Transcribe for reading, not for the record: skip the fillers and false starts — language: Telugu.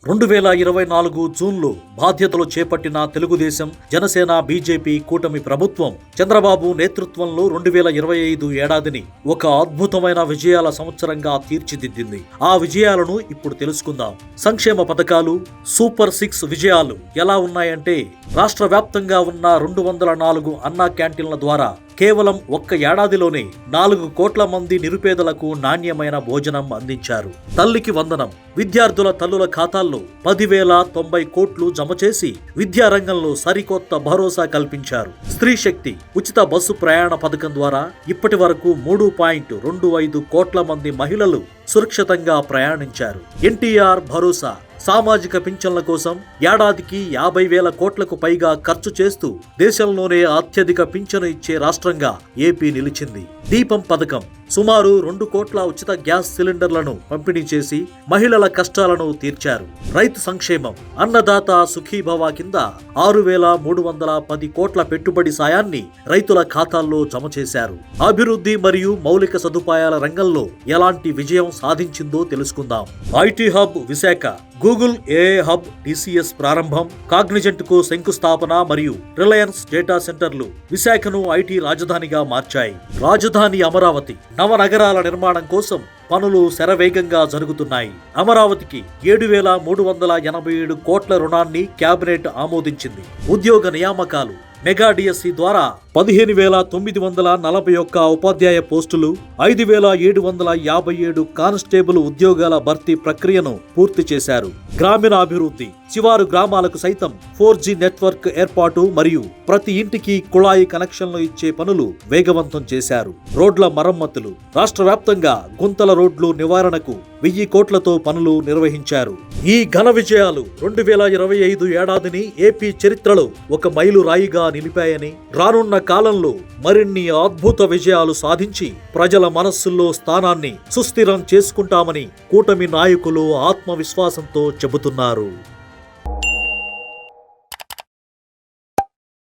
2024 జూన్లో బాధ్యతలు చేపట్టిన తెలుగుదేశం, జనసేన, బీజేపీ కూటమి ప్రభుత్వం చంద్రబాబు నేతృత్వంలో 2025 ఏడాదిని ఒక అద్భుతమైన విజయాల సంవత్సరంగా తీర్చిదిద్దింది. ఆ విజయాలను ఇప్పుడు తెలుసుకుందాం. సంక్షేమ పథకాలు, సూపర్ 6 విజయాలు ఎలా ఉన్నాయంటే, రాష్ట్ర వ్యాప్తంగా ఉన్న 204 అన్నా క్యాంటీన్ల ద్వారా కేవలం ఒక్క ఏడాదిలోనే 4 కోట్ల మంది నిరుపేదలకు నాణ్యమైన భోజనం అందించారు. తల్లికి వందనం విద్యార్థుల తల్లుల ఖాతాల్లో 10,090 కోట్లు జమ చేసి విద్యారంగంలో సరికొత్త భరోసా కల్పించారు. స్త్రీ శక్తి ఉచిత బస్సు ప్రయాణ పథకం ద్వారా ఇప్పటి వరకు 3.25 కోట్ల మంది మహిళలు సురక్షితంగా ప్రయాణించారు. ఎన్టీఆర్ భరోసా సామాజిక పింఛన్ల కోసం ఏడాదికి 50,000 కోట్లకు పైగా ఖర్చు చేస్తూ దేశంలోనే అత్యధిక పింఛను ఇచ్చే రాష్ట్రంగా ఏపీ నిలిచింది. దీపం పథకం సుమారు 2 కోట్ల ఉచిత గ్యాస్ సిలిండర్లను పంపిణీ చేసి మహిళల కష్టాలను తీర్చారు. రైతు సంక్షేమం అన్నదాత సుఖీభవ కింద 6,310 కోట్ల పెట్టుబడి సాయాన్ని రైతుల ఖాతాల్లో జమ చేశారు. అభివృద్ధి మరియు మౌలిక సదుపాయాల రంగంలో ఎలాంటి విజయం సాధించిందో తెలుసుకుందాం. IT hub Visakha, Google AI hub TCS ప్రారంభం, కాగ్నిజెంట్ కు శంకుస్థాపన మరియు రిలయన్స్ డేటా సెంటర్లు విశాఖను ఐటీ రాజధానిగా మార్చాయి. రాజధాని అమరావతి నవనగరాల నిర్మాణం కోసం పనులు శరవేగంగా జరుగుతున్నాయి. అమరావతికి 7,387 కోట్ల రుణాన్ని కేబినెట్ ఆమోదించింది. ఉద్యోగ నియామకాలు మెగా డిఎస్సి ద్వారా 15,941 ఉపాధ్యాయ పోస్టులు, 5,757 కానిస్టేబుల్ ఉద్యోగాల భర్తీ ప్రక్రియను పూర్తి చేశారు. గ్రామీణాభివృద్ధి శివారు గ్రామాలకు సైతం 4G నెట్వర్క్ ఏర్పాటు మరియు ప్రతి ఇంటికి కుళాయి కనెక్షన్లు ఇచ్చే పనులు వేగవంతం చేశారు. రోడ్ల మరమ్మతులు రాష్ట్ర వ్యాప్తంగా గుంతల రోడ్లు నివారణకు 1000 కోట్లతో పనులు నిర్వహించారు. ఈ ఘన విజయాలు 2025 ఏడాదిని ఏపీ చరిత్రలో ఒక మైలురాయిగా నిలిపాయని, రానున్న కాలంలో మరిన్ని అద్భుత విజయాలు సాధించి ప్రజల మనస్సుల్లో స్థానాన్ని సుస్థిరం చేసుకుంటామని కూటమి నాయకులు ఆత్మవిశ్వాసంతో చెబుతున్నారు.